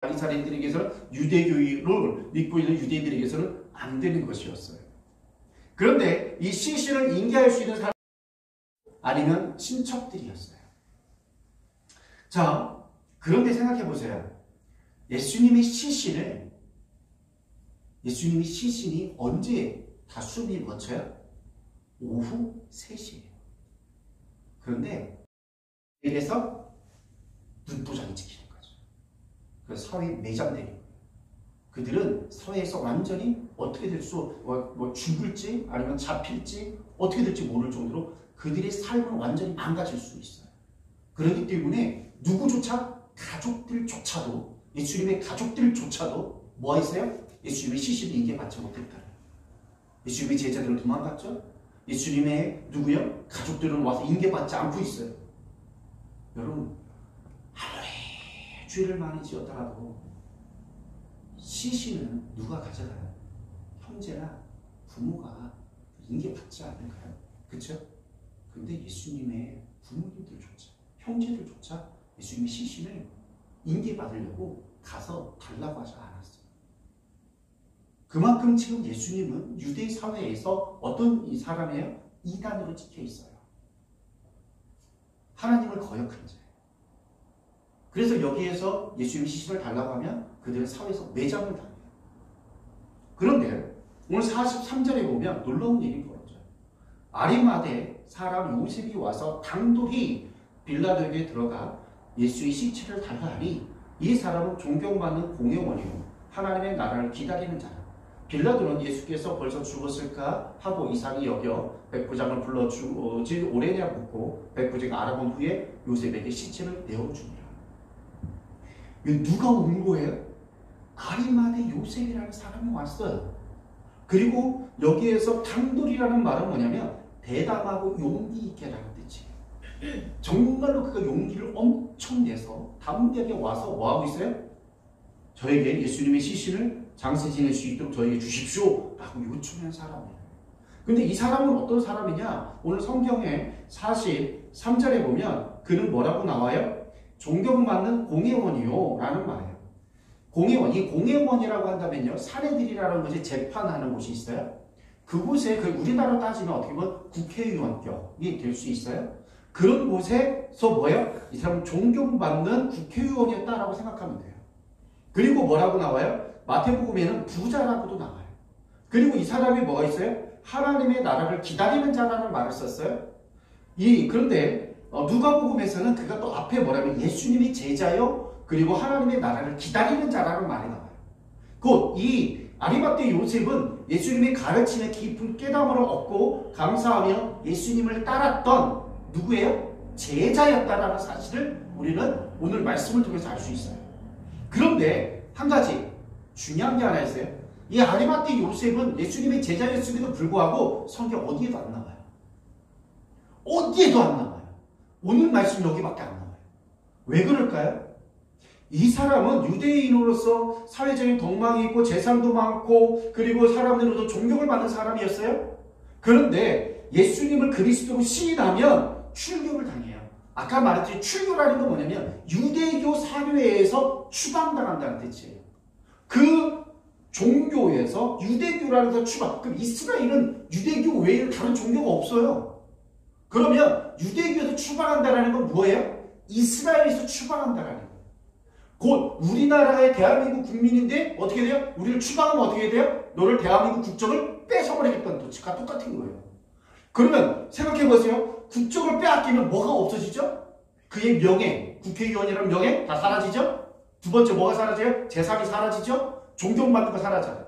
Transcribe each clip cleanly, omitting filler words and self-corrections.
바리사인들에게서는 유대교를 믿고 있는 유대인들에게서는 안 되는 것이었어요. 그런데 이 시신을 인계할 수 있는 사람 아니면 친척들이었어요. 자, 그런데 생각해 보세요. 예수님의 시신이 언제 다 숨이 멎어요? 오후 3시예요. 그런데 이래서 눈도장이 찍히는 거죠. 그래서 사회에 매장되는 거예요. 그들은 사회에서 완전히 어떻게 될 수, 죽을지 아니면 잡힐지 어떻게 될지 모를 정도로 그들의 삶은 완전히 망가질 수 있어요. 그렇기 때문에 예수님의 가족들조차도 뭐 했어요? 예수님의 시신을 인계받지 못했다. 예수님의 제자들은 도망갔죠? 예수님의 가족들은 와서 인계받지 않고 있어요. 여러분, 아무리 죄를 많이 지었더라도 시신은 누가 가져가요? 형제나 부모가 인계받지 않을까요? 그렇죠? 그런데 예수님의 부모님들조차, 형제들조차 예수님의 시신을 인계받으려고 가서 달라고 하지 않았어요. 그만큼 지금 예수님은 유대 사회에서 어떤 이 사람이에요? 이단으로 찍혀 있어요. 하나님을 거역한 자예요. 그래서 여기에서 예수님의 시신을 달라고 하면 그들은 사회에서 매장을 당해요. 그런데 오늘 43절에 보면 놀라운 얘기가 있죠. 아리마대 사람 요셉이 와서 당돌이 빌라도에게 들어가 예수의 시체를 달라 하니 이 사람은 존경받는 공회원이요 하나님의 나라를 기다리는 자라. 빌라도는 예수께서 벌써 죽었을까 하고 이상히 여겨 백부장을 불러주지 오래냐 묻고 백부장이 알아본 후에 요셉에게 시체를 내어주니라. 누가 온 거예요? 아리마대 요셉이라는 사람이 왔어요. 그리고 여기에서 당돌이라는 말은 뭐냐면 대담하고 용기 있게라는 뜻이에요. 정말로 그가 용기를 엄청 내서 담대하게 와서 뭐하고 있어요? 저에게 예수님의 시신을 장세 지낼 수 있도록 저에게 주십시오 라고 요청한 사람이에요. 근데 이 사람은 어떤 사람이냐? 오늘 성경에 43절에 보면 그는 뭐라고 나와요? 존경받는 공회원이요 라는 말이에요. 공회원, 이 공회원이라고 한다면요, 사내들이라는 것이 재판하는 곳이 있어요. 그곳에 우리나라로 따지면 어떻게 보면 국회의원격이 될 수 있어요. 그런 곳에서 뭐예요? 이 사람은 존경받는 국회의원이었다라고 생각하면 돼요. 그리고 뭐라고 나와요? 마태복음에는 부자라고도 나와요. 그리고 이 사람이 뭐가 있어요? 하나님의 나라를 기다리는 자라는 말을 썼어요. 그런데 누가복음에서는 그가 또 앞에 뭐라면 예수님이 제자요 그리고 하나님의 나라를 기다리는 자라는 말이 나와요. 곧 이 아리마대 요셉은 예수님의 가르침에 깊은 깨달음을 얻고 감사하며 예수님을 따랐던 누구예요? 제자였다라는 사실을 우리는 오늘 말씀을 통해서 알 수 있어요. 그런데 한 가지 중요한 게 하나 있어요. 이 아리마대 요셉은 예수님의 제자였음에도 불구하고 성경 어디에도 안 나와요. 어디에도 안 나와요. 오늘 말씀 여기밖에 안 나와요. 왜 그럴까요? 이 사람은 유대인으로서 사회적인 덕망이 있고 재산도 많고 그리고 사람들로도 존경을 받는 사람이었어요. 그런데 예수님을 그리스도로 시인하면 출교를 당해요. 아까 말했듯이 출교라는 건 뭐냐면 유대교 사회에서 추방당한다는 뜻이에요. 그 종교에서 유대교라는 데서 추방. 그럼 이스라엘은 유대교 외에는 다른 종교가 없어요. 그러면 유대교에서 추방한다는 건 뭐예요? 이스라엘에서 추방한다는 거예요. 곧 우리나라의 대한민국 국민인데 어떻게 돼요? 우리를 추방하면 어떻게 돼요? 너를 대한민국 국적을 뺏어버리겠다는 도치가 똑같은 거예요. 그러면 생각해보세요. 국적을 빼앗기면 뭐가 없어지죠? 그의 명예, 국회의원이라는 명예 다 사라지죠? 두 번째 뭐가 사라져요? 재산이 사라지죠? 존경받는 거 사라져요.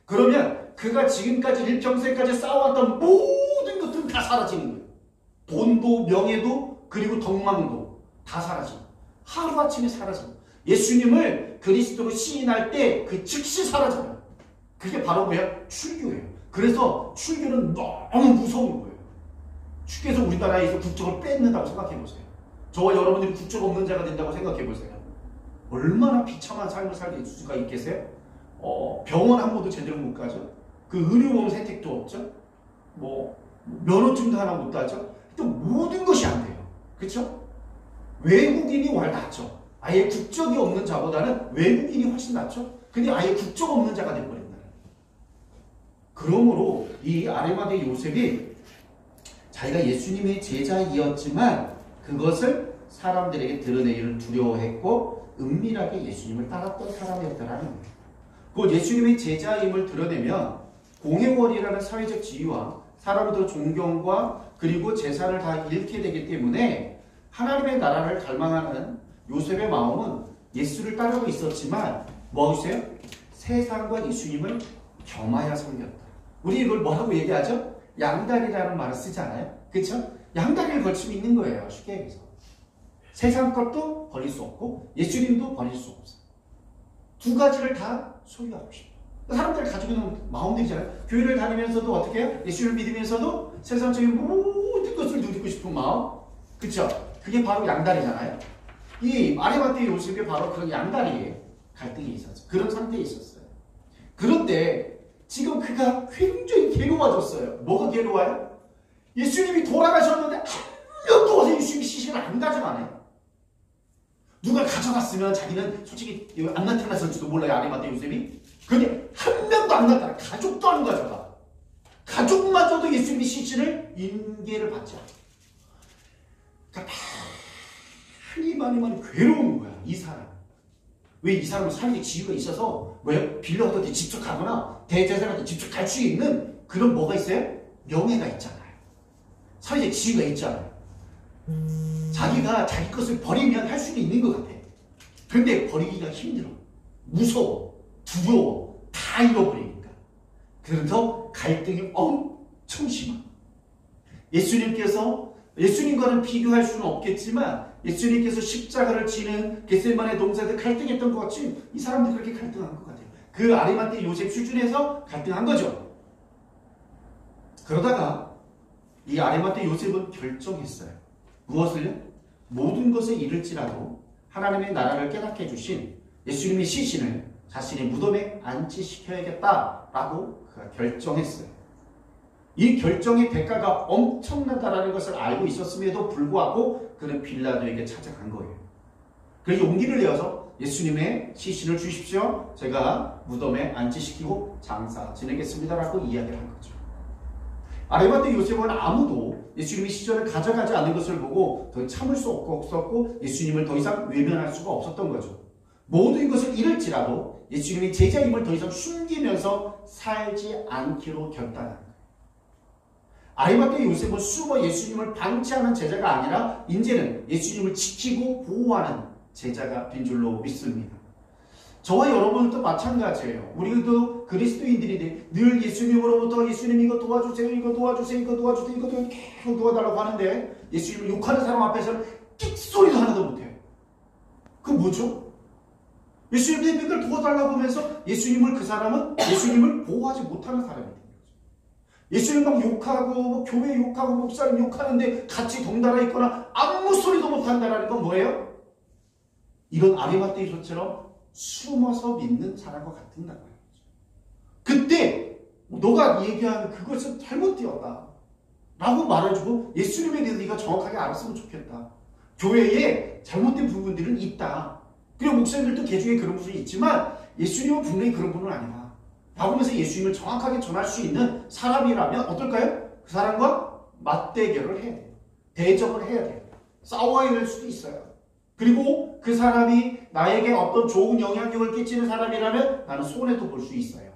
그러면 그가 지금까지 일평생까지 쌓아왔던 모든 것들은 다 사라지는 거예요. 돈도 명예도 그리고 덕망도 다 사라지고 하루아침에 사라져요. 예수님을 그리스도로 시인할 때 그 즉시 사라져요. 그게 바로 뭐예요? 출교예요. 그래서 출교는 너무 무서운 거예요. 주께서 우리나라에서 국적을 뺏는다고 생각해보세요. 저와 여러분들이 국적 없는 자가 된다고 생각해보세요. 얼마나 비참한 삶을 살게 수가 있겠어요? 병원 한 번도 제대로 못 가죠. 그 의료보험 혜택도 없죠. 면허증도 하나 못 따죠. 또 모든 것이 안 돼요. 그렇죠? 외국인이 낫죠. 아예 국적이 없는 자보다는 외국인이 훨씬 낫죠. 근데 아예 국적 없는 자가 되어버린다. 그러므로 이 아리마대 요셉이 자기가 예수님의 제자이었지만 그것을 사람들에게 드러내기를 두려워했고 은밀하게 예수님을 따랐던 사람이었다라는 거예요. 그 예수님의 제자임을 드러내면 공회월이라는 사회적 지위와 사람들의 존경과 그리고 재산을 다 잃게 되기 때문에 하나님의 나라를 갈망하는 요셉의 마음은 예수를 따르고 있었지만 뭐였어요? 세상과 예수님을 겸하여 섬겼다. 우리 이걸 뭐라고 얘기하죠? 양다리라는 말을 쓰잖아요. 그렇죠? 양다리를 걸치고 있는 거예요. 쉽게 얘기해서. 세상 것도 버릴 수 없고 예수님도 버릴 수 없어. 두 가지를 다 소유하고 싶어. 사람들이 가지고 있는 마음들이잖아요. 교회를 다니면서도 어떻게 해요? 예수를 믿으면서도 세상적인 모든 것을 누리고 싶은 마음. 그렇죠? 그게 바로 양다리잖아요. 이 아리마대 요셉이 바로 그런 양다리에 갈등이 있었죠. 그런 상태에 있었어요. 그런데 지금 그가 굉장히 괴로워졌어요. 뭐가 괴로워요? 예수님이 돌아가셨는데 한 명도 와서 예수님이 시신을 안 가져가네. 누가 가져갔으면 자기는 솔직히 안 나타났을지도 몰라요. 아리마대 요셉이. 근데 한 명도 안 나타나. 가족도 안 가져가. 가족마저도 예수님의 시신을 인계를 받지 않아. 그러니까 많이 괴로운 거야. 이 사람. 왜 이 사람은 사회적 지위가 있어서 뭐예요? 빌려가도 직접 가거나 대제사장한테 직접 갈 수 있는 그런 뭐가 있어요? 명예가 있잖아요. 사회적 지위가 있잖아요. 자기가 자기 것을 버리면 할 수는 있는 것 같아. 근데 버리기가 힘들어. 무서워. 두려워. 다 잃어버리니까. 그래서 갈등이 엄청 심한. 예수님과는 비교할 수는 없겠지만 예수님께서 십자가를 지는 겟세마네 동산에서 갈등했던 것 같이 이 사람들이 그렇게 갈등한 것 같아요. 그 아리마대 요셉 수준에서 갈등한 거죠. 그러다가 이 아리마대 요셉은 결정했어요. 무엇을요? 모든 것을 잃을지라도 하나님의 나라를 깨닫게 해주신 예수님의 시신을 자신의 무덤에 안치시켜야겠다라고 그가 결정했어요. 이 결정의 대가가 엄청나다라는 것을 알고 있었음에도 불구하고 그는 빌라도에게 찾아간 거예요. 그래서 용기를 내어서 예수님의 시신을 주십시오. 제가 무덤에 안치시키고 장사 지내겠습니다라고 이야기를 한 거죠. 아리마대 요셉은 아무도 예수님의 시신을 가져가지 않은 것을 보고 더 참을 수 없었고 예수님을 더 이상 외면할 수가 없었던 거죠. 모든 것을 잃을지라도 예수님의 제자임을 더 이상 숨기면서 살지 않기로 결단한 거예요. 아리마대 요셉은 숨어 예수님을 방치하는 제자가 아니라 이제는 예수님을 지키고 보호하는 제자가 된 줄로 믿습니다. 저와 여러분도 마찬가지예요. 우리도 그리스도인들이 늘 예수님으로부터 예수님 이거 도와주세요, 이거 도와주세요, 이거 도와주세요, 이거 계속 도와달라고 하는데 예수님을 욕하는 사람 앞에서는 끽소리도 하나도 못해요. 그건 뭐죠? 예수님이 맨날 도와달라고 하면서 그 사람은 예수님을 보호하지 못하는 사람이에요. 예수님 막 욕하고 교회 욕하고 목사님 욕하는데 같이 덩달아 있거나 아무 소리도 못한다는 건 뭐예요? 이런 아리마대 요셉처럼 숨어서 믿는 사람과 같은 거예요. 그때 너가 얘기하는 그것은 잘못되었다 라고 말해주고 예수님에 대해서 네가 정확하게 알았으면 좋겠다. 교회에 잘못된 부분들은 있다. 그리고 목사님들도 개중에 그런 부분이 있지만 예수님은 분명히 그런 분은 아니다. 하면서 예수님을 정확하게 전할 수 있는 사람이라면 어떨까요? 그 사람과 맞대결을 해야 돼요. 대적을 해야 돼요. 싸워야 될 수도 있어요. 그리고 그 사람이 나에게 어떤 좋은 영향력을 끼치는 사람이라면 나는 손해도 볼 수 있어요.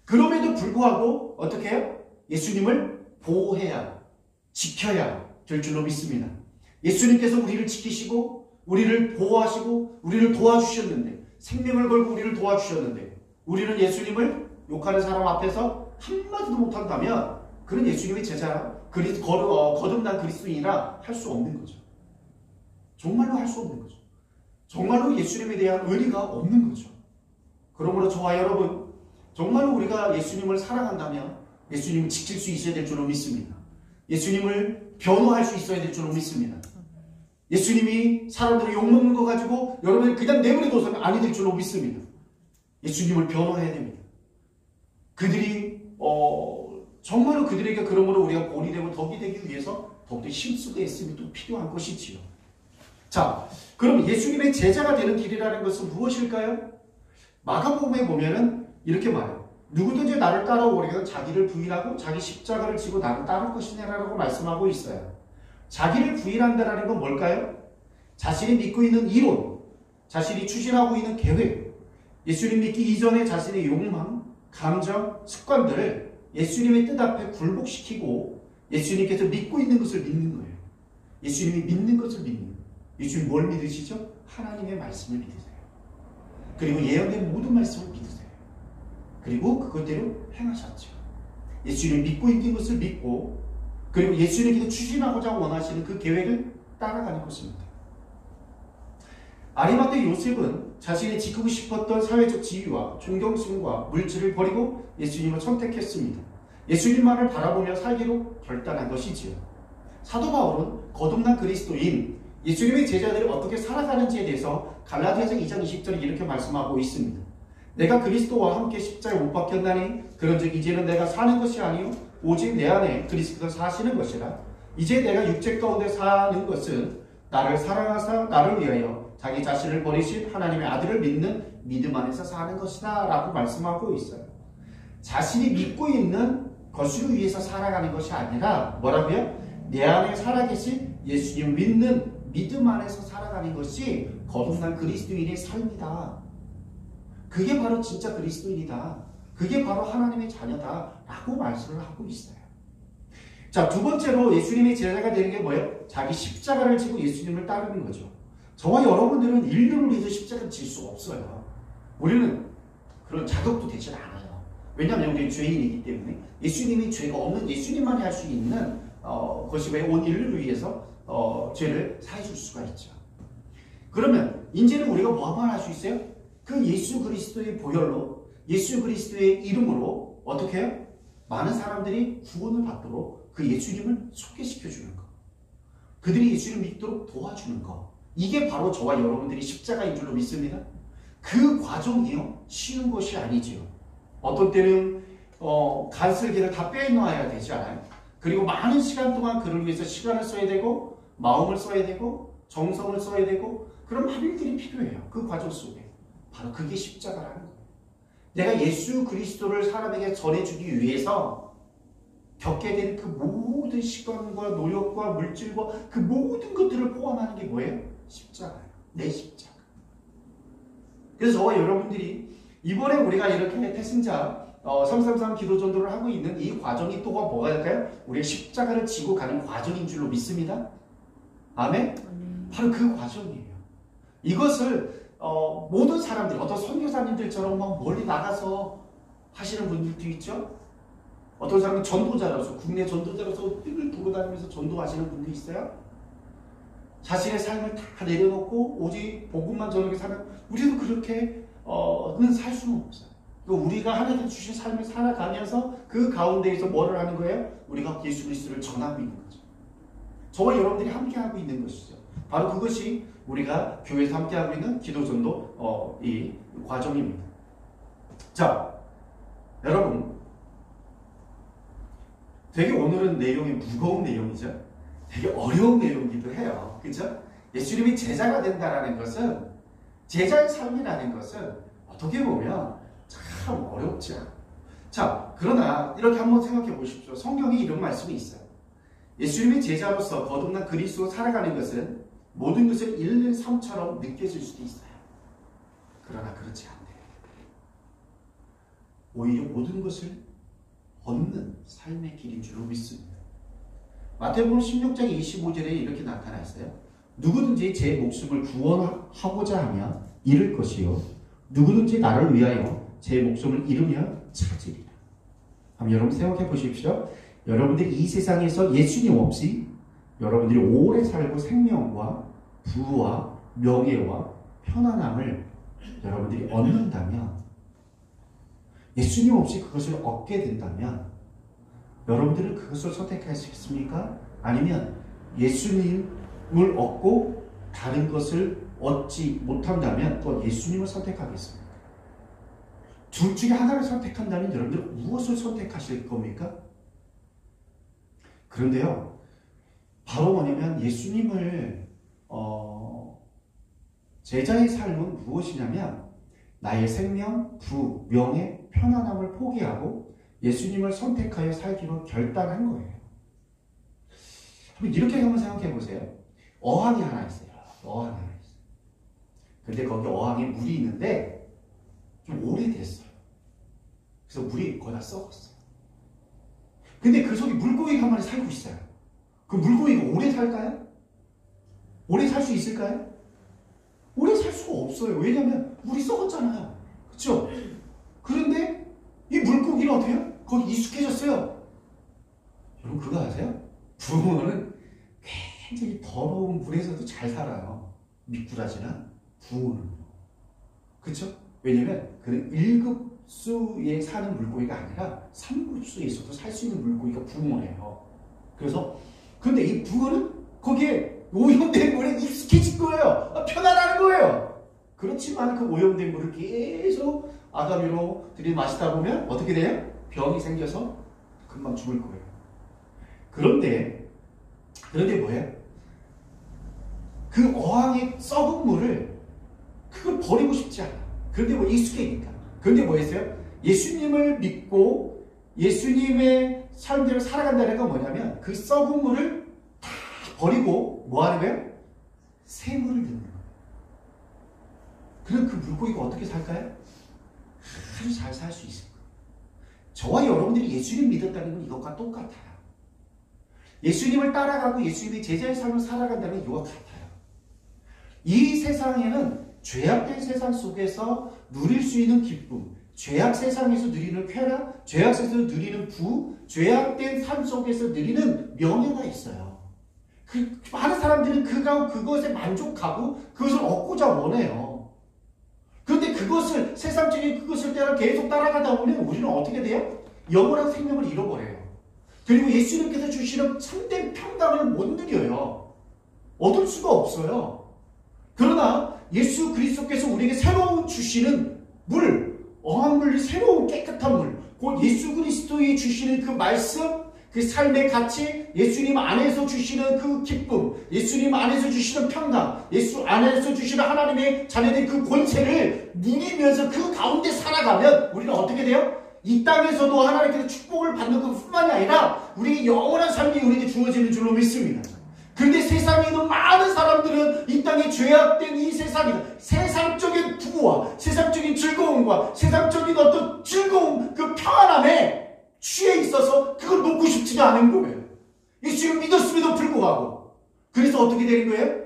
그럼에도 불구하고 어떻게 해요? 예수님을 보호해야, 지켜야 될 줄로 믿습니다. 예수님께서 우리를 지키시고 우리를 보호하시고 우리를 도와주셨는데 생명을 걸고 우리를 도와주셨는데 우리는 예수님을 욕하는 사람 앞에서 한마디도 못한다면 그는 예수님의 제자, 거듭난 그리스도인이라 할 수 없는 거죠. 정말로 할 수 없는 거죠. 정말로 예수님에 대한 의리가 없는 거죠. 그러므로 저와 여러분 정말로 우리가 예수님을 사랑한다면 예수님을 지킬 수 있어야 될 줄로 믿습니다. 예수님을 변호할 수 있어야 될 줄로 믿습니다. 예수님이 사람들을 욕먹는 거 가지고 여러분이 그냥 내버려둬서는 아니 될 줄로 믿습니다. 예수님을 변호해야 됩니다. 그들이 정말로 그들에게 그러므로 우리가 본이 되고 덕이 되기 위해서 더욱더 힘쓰게 했음이 또 필요한 것이지요. 자, 그럼 예수님의 제자가 되는 길이라는 것은 무엇일까요? 마가복음에 보면은 이렇게 말해요. 누구든지 나를 따라오려면 자기를 부인하고 자기 십자가를 지고 나를 따를 것이냐라고 말씀하고 있어요. 자기를 부인한다는 건 뭘까요? 자신이 믿고 있는 이론, 자신이 추진하고 있는 계획, 예수님 믿기 이전에 자신의 욕망, 감정, 습관들을 예수님의 뜻 앞에 굴복시키고 예수님께서 믿고 있는 것을 믿는 거예요. 예수님이 믿는 것을 믿는 거예요. 예수님 뭘 믿으시죠? 하나님의 말씀을 믿으세요. 그리고 예언된 모든 말씀을 믿으세요. 그리고 그것대로 행하셨죠. 예수님 믿고 있는 것을 믿고 그리고 예수님께서 추진하고자 원하시는 그 계획을 따라가는 것입니다. 아리마대 요셉은 자신이 지키고 싶었던 사회적 지위와 존경심과 물질을 버리고 예수님을 선택했습니다. 예수님만을 바라보며 살기로 결단한 것이지요. 사도 바울은 거듭난 그리스도인 예수님의 제자들이 어떻게 살아가는지에 대해서 갈라디아서 2장 20절에 이렇게 말씀하고 있습니다. 내가 그리스도와 함께 십자가에 못 박혔나니 그런즉 이제는 내가 사는 것이 아니요 오직 내 안에 그리스도가 사시는 것이라. 이제 내가 육체 가운데 사는 것은 나를 사랑하사 나를 위하여 자기 자신을 버리신 하나님의 아들을 믿는 믿음 안에서 사는 것이다 라고 말씀하고 있어요. 자신이 믿고 있는 것을 위해서 살아가는 것이 아니라 뭐라고요? 내 안에 살아계신 예수님 믿는 믿음 안에서 살아가는 것이 거듭난 그리스도인의 삶이다. 그게 바로 진짜 그리스도인이다. 그게 바로 하나님의 자녀다 라고 말씀을 하고 있어요. 자, 두 번째로 예수님의 제자가 되는 게 뭐예요? 자기 십자가를 지고 예수님을 따르는 거죠. 저와 여러분들은 인류를 위해서 십자가를 질 수 없어요. 우리는 그런 자격도 되질 않아요. 왜냐하면 우리는 죄인이기 때문에 예수님이 죄가 없는 예수님만이 할 수 있는 것이 왜 온 인류를 위해서 죄를 사해줄 수가 있죠. 그러면 이제는 우리가 뭐만 할 수 있어요? 그 예수 그리스도의 보혈로 예수 그리스도의 이름으로 어떻게 해요? 많은 사람들이 구원을 받도록 그 예수님을 소개시켜주는 것. 그들이 예수님을 믿도록 도와주는 것. 이게 바로 저와 여러분들이 십자가인 줄로 믿습니다. 그 과정이요. 쉬운 것이 아니지요. 어떤 때는 간슬기를 다 빼놓아야 되지 않아요? 그리고 많은 시간 동안 그를 위해서 시간을 써야 되고 마음을 써야 되고 정성을 써야 되고 그런 많은 일들이 필요해요. 그 과정 속에. 바로 그게 십자가라는 거예요. 내가 예수 그리스도를 사람에게 전해주기 위해서 겪게 된 그 모든 시간과 노력과 물질과 그 모든 것들을 포함하는 게 뭐예요? 십자가예요. 내 십자가. 그래서 저와 여러분들이 이번에 우리가 이렇게 태승자 333 기도 전도를 하고 있는 이 과정이 또가 뭐가 될까요? 우리가 십자가를 지고 가는 과정인 줄로 믿습니다. 아멘? 바로 그 과정이에요. 이것을 모든 사람들, 어떤 선교사님들처럼 막 멀리 나가서 하시는 분들도 있죠. 어떤 사람은 전도자로서, 국내 전도자로서 늘 돌아다니면서 전도하시는 분도 있어요. 자신의 삶을 다 내려놓고 오직 복음만 전하게 사는 우리도 그렇게는 살 수는 없어요. 우리가 하나님 주신 삶을 살아가면서 그 가운데에서 뭐를 하는 거예요? 우리가 예수 그리스도를 전하고 있는 거죠. 저와 여러분들이 함께하고 있는 것이죠. 바로 그것이 우리가 교회에서 함께하고 있는 기도전도 이 과정입니다. 자, 여러분 되게 오늘은 내용이 무거운 내용이죠. 되게 어려운 내용이기도 해요. 그렇죠? 예수님이 제자가 된다는 것은 제자의 삶이라는 것은 어떻게 보면 참 어렵지 않아요. 자, 그러나 이렇게 한번 생각해 보십시오. 성경에 이런 말씀이 있어요. 예수님의 제자로서 거듭난 그리스도로 살아가는 것은 모든 것을 잃는 삶처럼 느껴질 수도 있어요. 그러나 그렇지 않대요. 오히려 모든 것을 얻는 삶의 길인 줄로 믿습니다. 마태복음 16장 25절에 이렇게 나타나 있어요. 누구든지 제 목숨을 구원하고자 하면 잃을 것이요 누구든지 나를 위하여 제 목숨을 잃으면 찾으리라. 한번 여러분 생각해 보십시오. 여러분들이 이 세상에서 예수님 없이 여러분들이 오래 살고 생명과 부와 명예와 편안함을 여러분들이 얻는다면 예수님 없이 그것을 얻게 된다면 여러분들은 그것을 선택하시겠습니까? 아니면 예수님을 얻고 다른 것을 얻지 못한다면 또 예수님을 선택하겠습니까? 둘 중에 하나를 선택한다면 여러분들은 무엇을 선택하실 겁니까? 그런데요, 바로 뭐냐면 예수님을 제자의 삶은 무엇이냐면 나의 생명, 부, 명예, 편안함을 포기하고 예수님을 선택하여 살기로 결단한 거예요. 이렇게 한번 생각해 보세요. 어항이 하나 있어요. 어항이 하나 있어요. 근데 거기 어항에 물이 있는데 좀 오래됐어요. 그래서 물이 거의 다 썩었어요. 근데 그 속에 물고기가 한 마리 살고 있어요. 그 물고기가 오래 살까요? 오래 살 수 있을까요? 오래 살 수가 없어요. 왜냐하면 물이 썩었잖아요. 그렇죠? 그런데 이 물고기는 어떻게 해요? 거기 익숙해졌어요. 여러분 그거 아세요? 붕어는 굉장히 더러운 물에서도 잘 살아요. 미꾸라지나 붕어는. 그렇죠? 왜냐면 그는 1급수에 사는 물고기가 아니라 3급수에서도 살 수 있는 물고기가 붕어예요. 그래서 근데 이 붕어는 거기에 오염된 물에 익숙해진 거예요. 편안한 거예요. 그렇지만 그 오염된 물을 계속 아가미로 들이마시다 보면 어떻게 돼요? 병이 생겨서 금방 죽을 거예요. 그런데 뭐예요? 그 어항에 썩은 물을 그걸 버리고 싶지 않아. 그런데 뭐 익숙해니까. 그런데 뭐 했어요? 예수님을 믿고 예수님의 삶대로 살아간다는 건 뭐냐면 그 썩은 물을 다 버리고 뭐 하는 거예요? 새 물을 넣는 거예요. 그럼 그 물고기가 어떻게 살까요? 아주 잘 살 수 있을 거예요. 저와 여러분들이 예수님 믿었다는 건 이것과 똑같아요. 예수님을 따라가고 예수님의 제자의 삶을 살아간다는 건 이와 같아요. 이 세상에는 죄악된 세상 속에서 누릴 수 있는 기쁨, 죄악 세상에서 누리는 쾌락, 죄악 세상에서 누리는 부, 죄악된 삶 속에서 누리는 명예가 있어요. 많은 사람들은 그것에 만족하고 그것을 얻고자 원해요. 그런데 그것을 세상적인 그것을 따라 계속 따라가다 보면 우리는 어떻게 돼요? 영원한 생명을 잃어버려요. 그리고 예수님께서 주시는 참된 평강을 못 누려요. 얻을 수가 없어요. 그러나 예수 그리스도께서 우리에게 새로운 주시는 물, 어항물이 새로운 깨끗한 물, 곧 예수 그리스도의 주시는 그 말씀, 그 삶의 가치, 예수님 안에서 주시는 그 기쁨, 예수님 안에서 주시는 평강, 예수 안에서 주시는 하나님의 자녀들의 그 권세를 누리면서 그 가운데 살아가면 우리는 어떻게 돼요? 이 땅에서도 하나님께서 축복을 받는 것뿐만이 아니라 우리의 영원한 삶이 우리에게 주어지는 줄로 믿습니다. 그런데 세상에 있는 많은 사람들은 이 땅에 죄악된 이 세상이다. 세상적인 부와 세상적인 즐거움과 세상적인 어떤 즐거움, 그 평안함에 취해 있어서 그걸 놓고 싶지가 않은 거예요. 예수를 믿었음에도 불구하고. 그래서 어떻게 되는 거예요?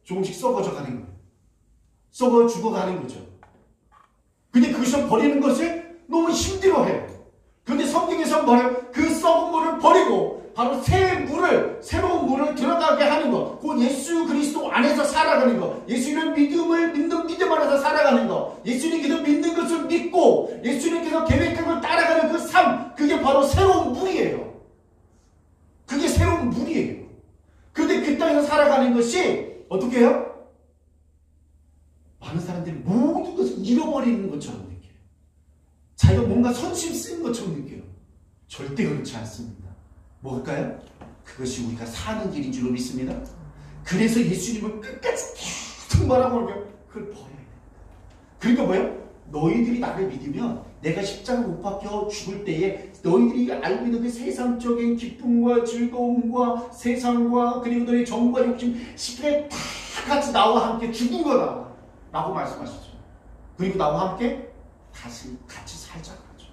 조금씩 썩어져 가는 거예요. 썩어 죽어가는 거죠. 근데 그것을 버리는 것을 너무 힘들어해요. 그런데 성경에서 뭐예요? 그 썩은 물을 버리고 바로 새로운 물을 들어가게 하는 것. 곧 예수 그리스도 안에서 살아가는 것. 예수님을 믿는 믿음 안에서 살아가는 것. 예수님께서 믿는 것을 믿고 예수님께서 계획한 걸 따라가는 그 삶. 그게 바로 새로운 물이에요. 그게 새로운 물이에요. 그런데 그 땅에서 살아가는 것이 어떻게 해요? 많은 사람들이 모든 것을 잃어버리는 것처럼 느껴요. 자기가 뭔가 선심 쓴 것처럼 느껴요. 절대 그렇지 않습니다. 뭘까요? 그것이 우리가 사는 길인 줄로 믿습니다. 그래서 예수님을 끝까지 계속 말하고 그걸 버려야 돼. 그러니까 뭐예요? 너희들이 나를 믿으면 내가 십자가 못 박혀 죽을 때에 너희들이 알고 있는 그 세상적인 기쁨과 즐거움과 세상과 그리고 너희 정과 욕심 쉽게 다 같이 나와 함께 죽은 거다 라고 말씀하시죠. 그리고 나와 함께 다시 같이 살자고 하죠.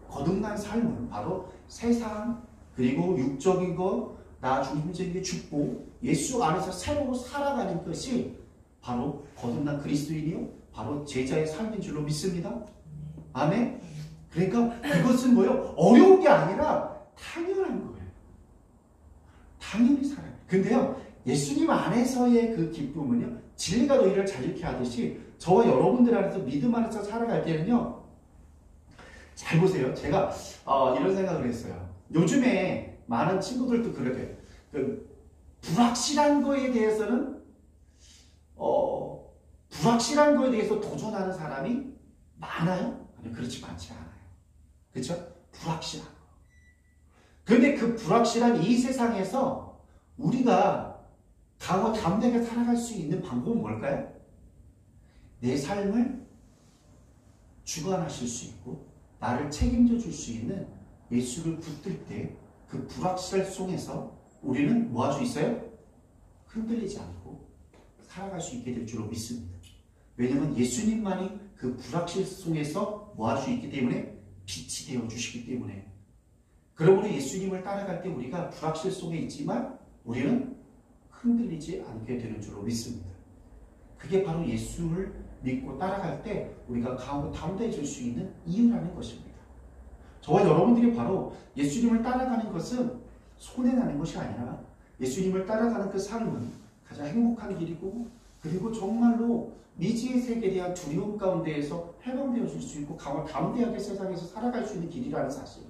거듭난 삶은 바로 세상 그리고 육적인 것, 나 중심적인 축복, 예수 안에서 새로 살아가는 것이 바로 거듭난 그리스도인이요, 바로 제자의 삶인 줄로 믿습니다. 아멘. 그러니까 이것은 뭐예요? 어려운 게 아니라 당연한 거예요. 당연히 살아요. 근데요, 예수님 안에서의 그 기쁨은요, 진리가 너희를 자유케 하듯이 저와 여러분들 안에서 믿음 안에서 살아갈 때는요, 잘 보세요. 제가 이런 생각을 했어요. 요즘에 많은 친구들도 그렇게 불확실한 거에 대해서는 불확실한 거에 대해서 도전하는 사람이 많아요? 아니, 그렇지 많지 않아요. 그렇죠? 불확실한 거. 그런데 그 불확실한 이 세상에서 우리가 강하고 담대하게 살아갈 수 있는 방법은 뭘까요? 내 삶을 주관하실 수 있고 나를 책임져 줄 수 있는 예수를 붙들 때 그 불확실 속에서 우리는 뭐 할 수 있어요? 흔들리지 않고 살아갈 수 있게 될 줄로 믿습니다. 왜냐하면 예수님만이 그 불확실 속에서 뭐 할 수 있기 때문에 빛이 되어 주시기 때문에. 그러므로 예수님을 따라갈 때 우리가 불확실 속에 있지만 우리는 흔들리지 않게 되는 줄로 믿습니다. 그게 바로 예수를 믿고 따라갈 때 우리가 강하고 담대해질 수 있는 이유라는 것입니다. 저와 여러분들이 바로 예수님을 따라가는 것은 손해나는 것이 아니라 예수님을 따라가는 그 삶은 가장 행복한 길이고 그리고 정말로 미지의 세계에 대한 두려움 가운데에서 해방되어질 수 있고 강하고 담대하게 세상에서 살아갈 수 있는 길이라는 사실,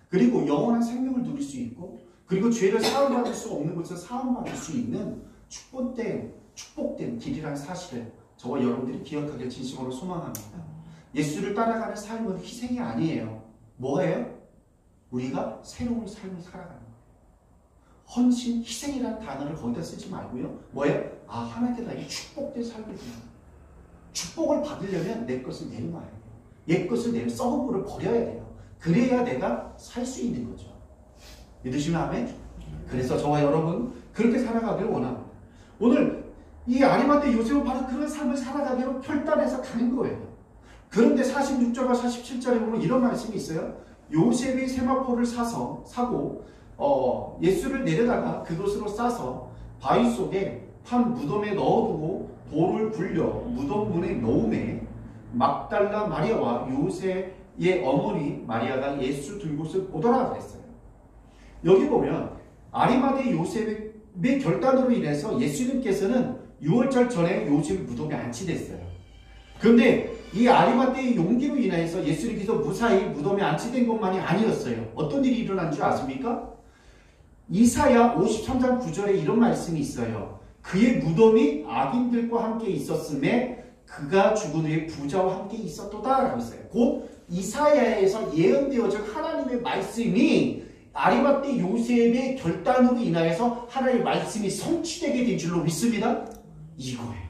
그리고 영원한 생명을 누릴 수 있고 그리고 죄를 사함받을 수 없는 곳에서 사함받을 수 있는 축복된 길이라는 사실을 저와 여러분들이 기억하길 진심으로 소망합니다. 예수를 따라가는 삶은 희생이 아니에요. 뭐예요? 우리가 새로운 삶을 살아가는 거예요. 헌신, 희생이라는 단어를 거기다 쓰지 말고요. 뭐예요? 하나님께 나에게 축복된 삶을 주는 거예요. 축복을 받으려면 내 것을 내려놔야 돼요. 옛 것을 썩은 물을 버려야 돼요. 그래야 내가 살 수 있는 거죠. 믿으시면 아멘? 그래서 저와 여러분 그렇게 살아가기를 원합니다. 오늘 이 아리마대 요셉은 바로 그런 삶을 살아가기로 결단해서 가는 거예요. 그런데 46절과 47절에 보면 이런 말씀이 있어요. 요셉이 세마포를 사고 예수를 내려다가 그것으로 싸서 바위 속에 판 무덤에 넣어두고 돌을 굴려 무덤 문에 놓음에 막달라 마리아와 요셉의 어머니 마리아가 예수 든 곳을 보더라 그랬어요. 여기 보면 아리마대 요셉의 결단으로 인해서 예수님께서는 6월절 전에 요셉 무덤에 안치됐어요. 그런데 이 아리마대의 용기로 인해서 예수님께서 무사히 무덤에 안치된 것만이 아니었어요. 어떤 일이 일어난 줄 아십니까? 이사야 53장 9절에 이런 말씀이 있어요. 그의 무덤이 악인들과 함께 있었음에 그가 죽은 후에 부자와 함께 있었도다 라고 했어요. 곧 이사야에서 예언되어진 하나님의 말씀이 아리마대 요셉의 결단으로 인하여서 하나님의 말씀이 성취되게 된 줄로 믿습니다. 이거예요.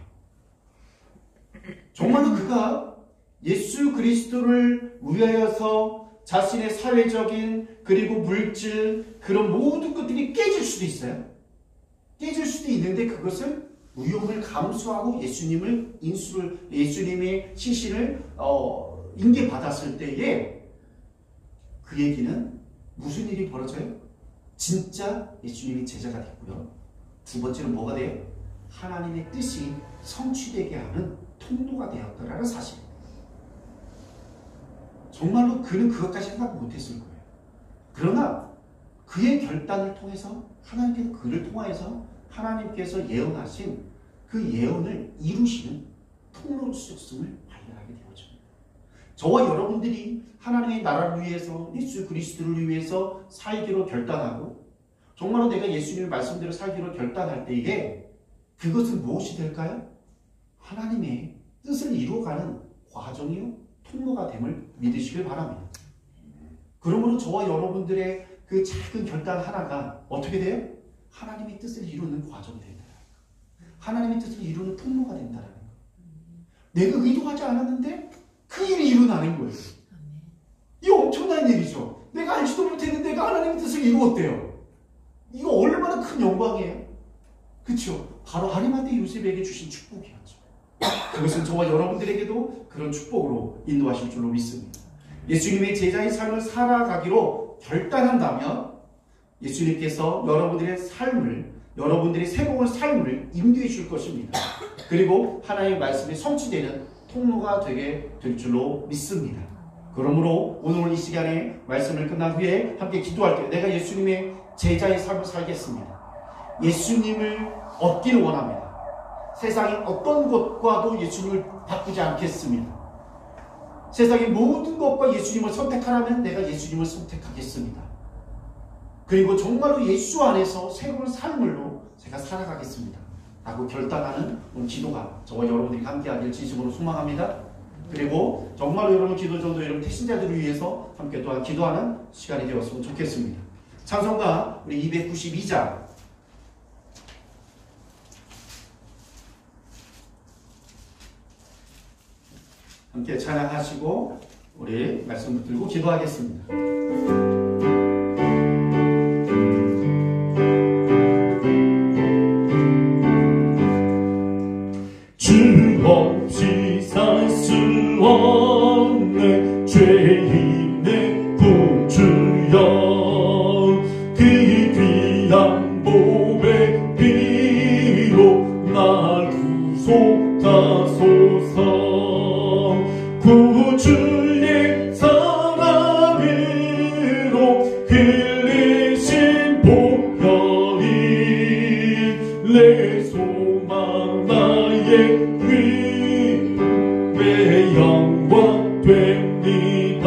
정말로 그가 예수 그리스도를 위하여서 자신의 사회적인 그리고 물질 그런 모든 것들이 깨질 수도 있어요. 깨질 수도 있는데 그것을 위험을 감수하고 예수님의 시신을 인계받았을 때에 그에게는 무슨 일이 벌어져요? 진짜 예수님이 제자가 됐고요. 두 번째는 뭐가 돼요? 하나님의 뜻이 성취되게 하는 통로가 되었다라는 사실입니다. 정말로 그는 그것까지 생각 못했을 거예요. 그러나 그의 결단을 통해서 하나님께서 그를 통하여서 하나님께서 예언하신 그 예언을 이루시는 통로였음을 발견하게 되어집니다. 저와 여러분들이 하나님의 나라를 위해서 예수 그리스도를 위해서 살기로 결단하고 정말로 내가 예수님의 말씀대로 살기로 결단할 때에 그것은 무엇이 될까요? 하나님의 뜻을 이루어가는 과정이요 통로가 됨을 믿으시길 바랍니다. 그러므로 저와 여러분들의 그 작은 결단 하나가 어떻게 돼요? 하나님의 뜻을 이루는 과정이 된다. 하나님의 뜻을 이루는 통로가 된다는 거. 내가 의도하지 않았는데 그 일이 일어나는 거예요. 이거 엄청난 일이죠. 내가 알지도 못했는데 내가 하나님의 뜻을 이루었대요. 이거 얼마나 큰 영광이에요. 그렇죠? 바로 아리마대 요셉에게 주신 축복이었죠. 그것은 저와 여러분들에게도 그런 축복으로 인도하실 줄로 믿습니다. 예수님의 제자의 삶을 살아가기로 결단한다면 예수님께서 여러분들의 새로운 삶을 인도해 줄 것입니다. 그리고 하나님의 말씀이 성취되는 통로가 되게 될 줄로 믿습니다. 그러므로 오늘 이 시간에 말씀을 끝난 후에 함께 기도할게요. 내가 예수님의 제자의 삶을 살겠습니다. 예수님을 얻기를 원합니다. 세상의 어떤 것과도 예수님을 바꾸지 않겠습니다. 세상의 모든 것과 예수님을 선택하라면 내가 예수님을 선택하겠습니다. 그리고 정말로 예수 안에서 새로운 삶으로 제가 살아가겠습니다. 라고 결단하는 오늘 기도가 저와 여러분들이 함께하길 진심으로 소망합니다. 그리고 정말로 여러분 기도 전도 여러분 태신자들을 위해서 함께 또한 기도하는 시간이 되었으면 좋겠습니다. 찬송가 우리 292장 함께 찬양하시고 우리 말씀 붙들고 기도하겠습니다. 주 없이 살 수 없는 죄인의 구주여, 그 귀한 몸의 피로 날 구속하소서. 구주의 사랑으로 흘리신 보혈이 내 소망 나의 내 영광 됩니다.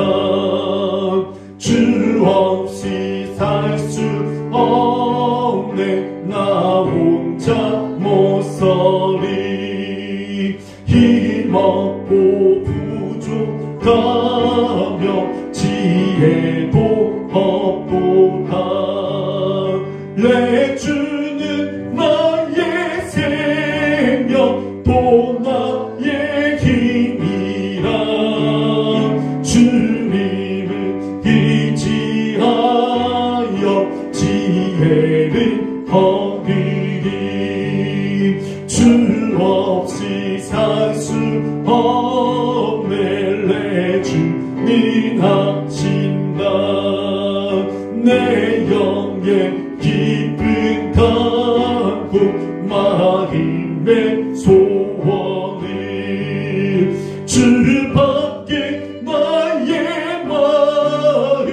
주 없이 살 수 없네 나 혼자 못 서리. 힘없고 부족하며 지혜도 없도다. 내 주는 나의 생명 또 나의 힘이라. 주님을 의지하여 지혜를 얻으리. 주 없이 살 수 없네 내 주님 하신다. 내 영의 깊은 간구 마음의 소원을 주밖에 나의 마음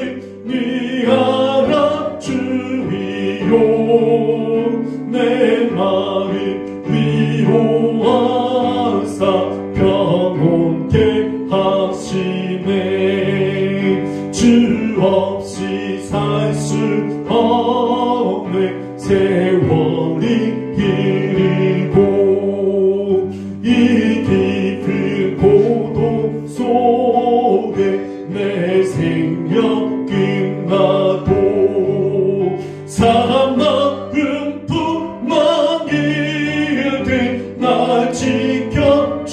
네 알아주리요. 내 마음 위로하사 평온케 하시네. 주 없이 살 수 없네 세월이 흐르고 이 깊은 고통 속에 내 생명 끝나도 사망은 풍망일 듯 날 지켜주시니.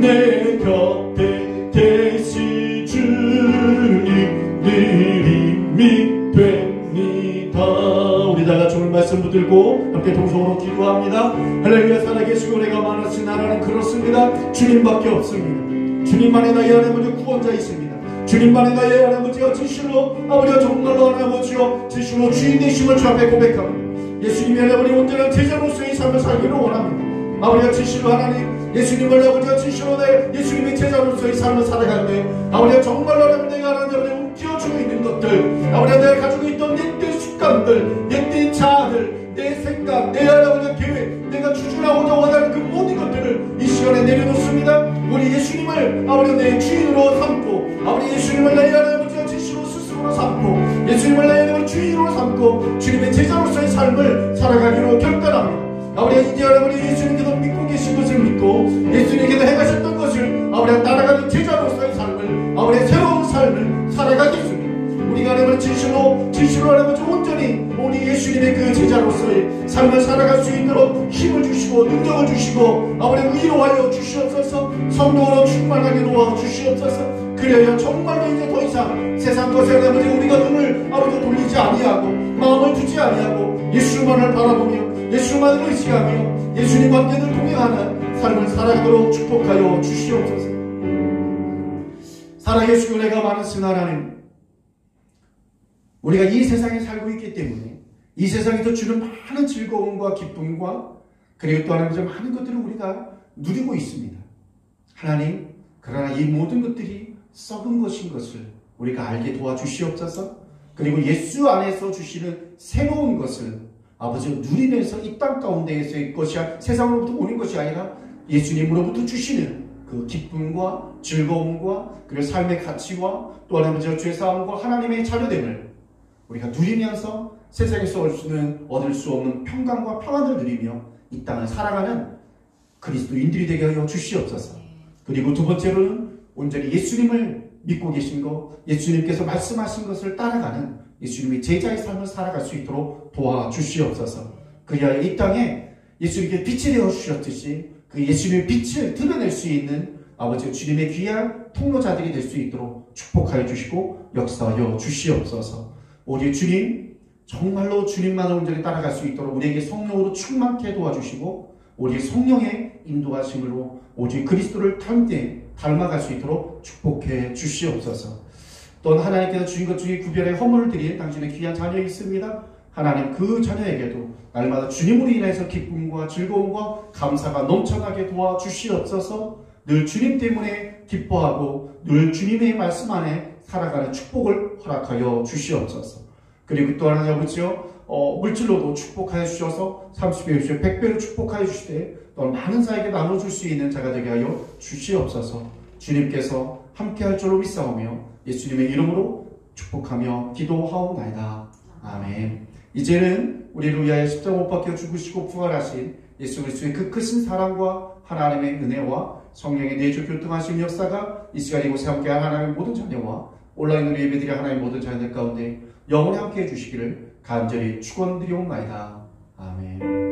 내 곁에 계시 주님 늘 힘이 됩니다. 우리 다 같이 오늘 말씀 붙들고 함께 동성으로 기도합니다. 할렐루야. 살아계시고 내가 많으신 하나님 그렇습니다. 주님밖에 없습니다. 주님만이 나의 하나님의 구원자이십니다. 주님만이 나의 하나님이여 진실로 아버지여 정말로 하나님이여 진실로 주인 되심을 주 앞에 고백합니다. 예수님의 하나님 온전한 제자로서의 삶을 살기를 원합니다. 아버지여 진실로 하나님 예수님을 아버지여 진실로 내 예수님의 제자로서의 삶을 살아가는데 아버지여 정말로 하나님 내가 하나님 아버지 움켜쥐고 있는 것들 아버지여 내가 가지고 있던 옛된 습관들 옛된 자아들 내 생각 내 하나님의 계획 내가 추진하고자 원하는 그 모든 것들을 이 시간에 내려놓습니다. 우리 예수님을 아버지 내 주인으로 삼고 아버지 예수님을 나의 하나님의 진실로 스스로로 삼고 예수님을 나의 주인으로 삼고 주님의 제자로서의 삶을 살아가기로 결단합니다. 아버지 이제 아버지 예수님께서 믿고 계신 것을 믿고 예수님께서 행하셨던 것을 아버지 따라가는 제자로서의 삶을 아버지 새로운 삶을 살아가겠습니다. 우리가 하나님을 진실로 하나님 온전히 우리 예수님의 그 제자로서의 삶을 살아갈 수 있도록 힘을 주시고 능력을 주시고 아버지 위로하여 주시옵소서. 성령으로 충만하게 도와주시옵소서. 그래야 정말로 이제 더 이상 세상 것에 아버지 우리가 눈을 아버지 돌리지 아니하고 마음을 두지 아니하고 예수만을 바라보며 예수만을 의지하며 예수님과 함께 늘 동행하는 삶을 살아가도록 축복하여 주시옵소서. 살아계시고 은혜가 많으신 하나님, 우리가 이 세상에 살고 있기 때문에 이 세상에서 주는 많은 즐거움과 기쁨과 그리고 또 하나님 많은 것들을 우리가 누리고 있습니다. 하나님, 그러나 이 모든 것들이 썩은 것인 것을 우리가 알게 도와주시옵소서. 그리고 예수 안에서 주시는 새로운 것을 아버지 누리면서 이 땅 가운데에서의 것이 세상으로부터 오는 것이 아니라 예수님으로부터 주시는 그 기쁨과 즐거움과 그리고 삶의 가치와 또 하나님의 죄사함과 하나님의 자녀됨을 우리가 누리면서 세상에서 얻을 수 없는 평강과 평안을 누리며 이 땅을 살아가는 그리스도인들이 되게 하여 주시옵소서. 그리고 두 번째로는 온전히 예수님을 믿고 계신 것, 예수님께서 말씀하신 것을 따라가는 예수님의 제자의 삶을 살아갈 수 있도록 도와주시옵소서. 그리하여 이 땅에 예수님께 빛이 되어 주셨듯이 그 예수님의 빛을 드러낼 수 있는 아버지 주님의 귀한 통로자들이 될 수 있도록 축복하여 주시고 역사하여 주시옵소서. 우리 주님 정말로 주님만을 온전히 따라갈 수 있도록 우리에게 성령으로 충만케 도와주시고 우리 성령의 인도하심으로 오직 그리스도를 닮아갈 수 있도록 축복해 주시옵소서. 또한 하나님께서 주신 것 중에 구별의 헌물을 드린 당신의 귀한 자녀가 있습니다. 하나님 그 자녀에게도 날마다 주님으로 인해서 기쁨과 즐거움과 감사가 넘쳐나게 도와주시옵소서. 늘 주님 때문에 기뻐하고 늘 주님의 말씀 안에 살아가는 축복을 허락하여 주시옵소서. 그리고 또 하나 아버지요, 물질로도 축복하여 주셔서 30배, 60배, 100배로 축복하여 주시되 또 많은 자에게 나눠줄 수 있는 자가 되게 하여 주시옵소서. 주님께서 함께할 줄로 믿사오며 예수님의 이름으로 축복하며 기도하옵나이다. 아멘. 이제는 우리를 위하여 십자가 못 박혀 죽으시고 부활하신 예수 그리스도의 그 크신 사랑과 하나님의 은혜와 성령의 내주 교통하신 역사가 이 시간 이곳에 함께한 하나님의 모든 자녀와 온라인으로 예배드린 하나님의 모든 자녀들 가운데 영원히 함께해 주시기를 간절히 축원드리옵나이다. 아멘.